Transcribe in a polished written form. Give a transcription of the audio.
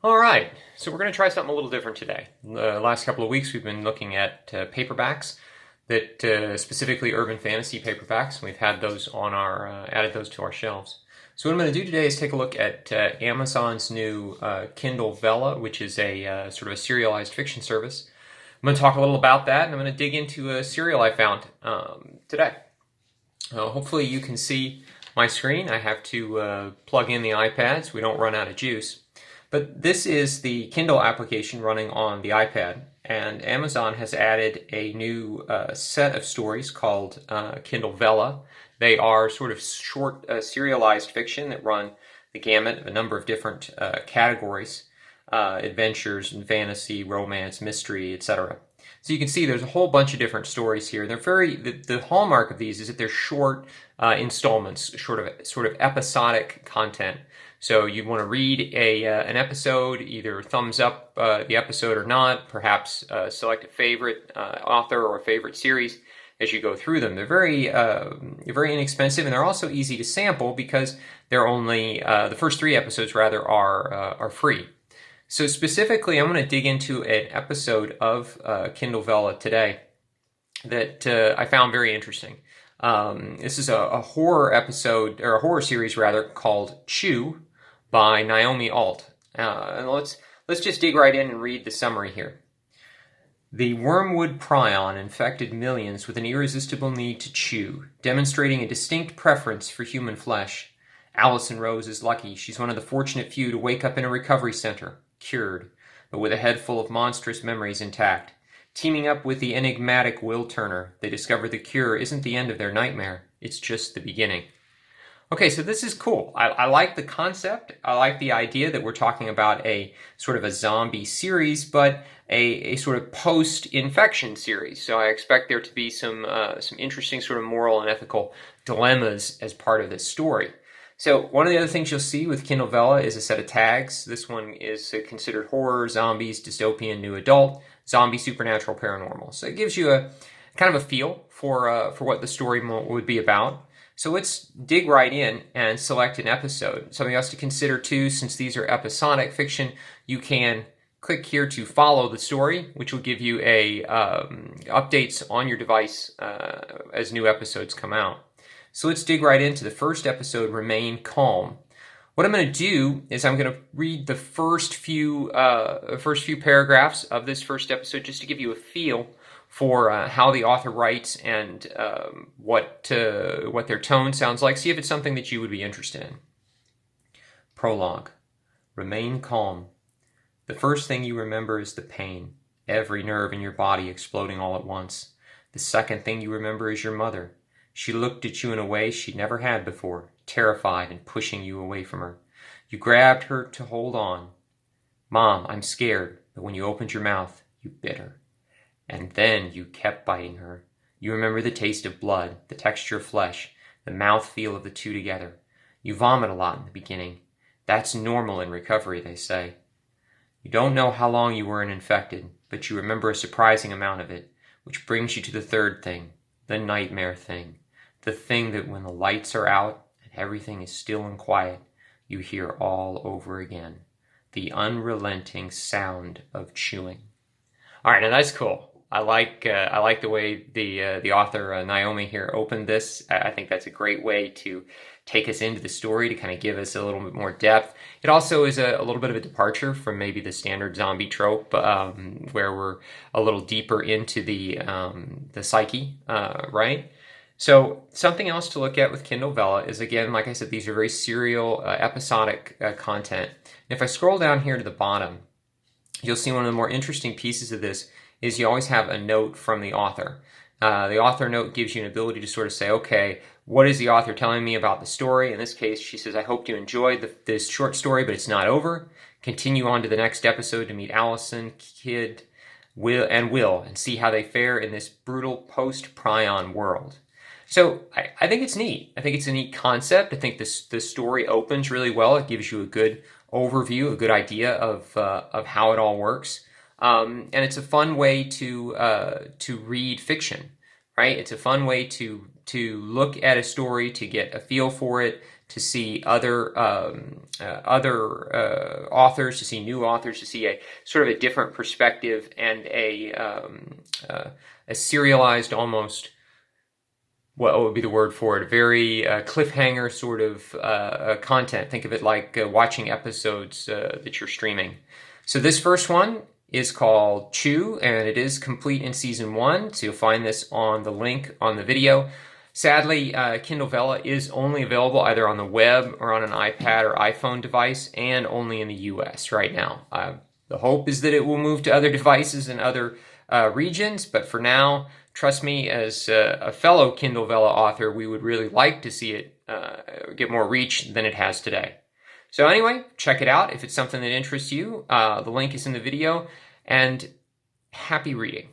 All right, so we're going to try something a little different today. The last couple of weeks we've been looking at paperbacks, that specifically urban fantasy paperbacks, and we've had those on our added those to our shelves. So what I'm going to do today is take a look at Amazon's new Kindle Vella, which is a sort of a serialized fiction service. I'm going to talk a little about that, and I'm going to dig into a serial I found today. Hopefully you can see my screen. I have to plug in the iPad so we don't run out of juice. But this is the Kindle application running on the iPad, and Amazon has added a new set of stories called Kindle Vella. They are sort of short serialized fiction that run the gamut of a number of different categories, adventures and fantasy, romance, mystery, etc. So you can see there's a whole bunch of different stories here. They're the hallmark of these is that they're short installments, sort of episodic content. So you want to read an episode, either thumbs up the episode or not, perhaps select a favorite author or a favorite series as you go through them. They're very inexpensive, and they're also easy to sample because they're only the first 3 episodes rather are free. So specifically, I'm going to dig into an episode of Kindle Vella today that I found very interesting. This is a horror episode, or a horror series rather, called Chew by Naomi Ault. And let's just dig right in and read the summary here. The wormwood prion infected millions with an irresistible need to chew, demonstrating a distinct preference for human flesh. Allison Rose is lucky. She's one of the fortunate few to wake up in a recovery center, cured, but with a head full of monstrous memories intact. Teaming up with the enigmatic Will Turner, they discover the cure isn't the end of their nightmare. It's just the beginning. Okay, so this is cool. I like the concept. I like the idea that we're talking about a sort of a zombie series, but a sort of post-infection series. So I expect there to be some interesting sort of moral and ethical dilemmas as part of this story. So one of the other things you'll see with Kindle Vella is a set of tags. This one is considered horror, zombies, dystopian, new adult, zombie, supernatural, paranormal. So it gives you a kind of a feel for what the story would be about. So let's dig right in and select an episode. Something else to consider too, since these are episodic fiction, you can click here to follow the story, which will give you updates on your device as new episodes come out. So let's dig right into the first episode, Remain Calm. What I'm going to do is I'm going to read the first few paragraphs of this first episode just to give you a feel for how the author writes and what their tone sounds like. See if it's something that you would be interested in. Prologue. Remain calm. The first thing you remember is the pain, every nerve in your body exploding all at once. The second thing you remember is your mother. She looked at you in a way she'd never had before, terrified and pushing you away from her. You grabbed her to hold on. Mom, I'm scared, but when you opened your mouth, you bit her. And then you kept biting her. You remember the taste of blood, the texture of flesh, the mouthfeel of the two together. You vomit a lot in the beginning. That's normal in recovery, they say. You don't know how long you were infected, but you remember a surprising amount of it, which brings you to the third thing, the nightmare thing. The thing that when the lights are out and everything is still and quiet, you hear all over again. The unrelenting sound of chewing. All right, now that's cool. I like the way the author Naomi here opened this. I think that's a great way to take us into the story, to kind of give us a little bit more depth. It also is a little bit of a departure from maybe the standard zombie trope, where we're a little deeper into the psyche, right? So something else to look at with Kindle Vella is, again, like I said, these are very serial, episodic content. And if I scroll down here to the bottom, you'll see one of the more interesting pieces of this is you always have a note from the author. The author note gives you an ability to sort of say, okay, what is the author telling me about the story? In this case, she says, I hope you enjoyed this short story, but it's not over. Continue on to the next episode to meet Allison, Kid, Will, and see how they fare in this brutal post-prion world. So I think it's neat. I think it's a neat concept. I think this story opens really well. It gives you a good overview, a good idea of how it all works. And it's a fun way to read fiction, right? It's a fun way to look at a story, to get a feel for it, to see other authors, to see new authors, to see a sort of a different perspective and a serialized, almost, what would be the word for it, very cliffhanger sort of content. Think of it like watching episodes that you're streaming. So this first one is called Chew, and it is complete in season 1. So you'll find this on the link on the video. Sadly, Kindle Vella is only available either on the web or on an iPad or iPhone device, and only in the US right now. The hope is that it will move to other devices and other regions, but for now, trust me, as a fellow Kindle Vella author, we would really like to see it get more reach than it has today. So anyway, check it out if it's something that interests you. The link is in the video, and happy reading.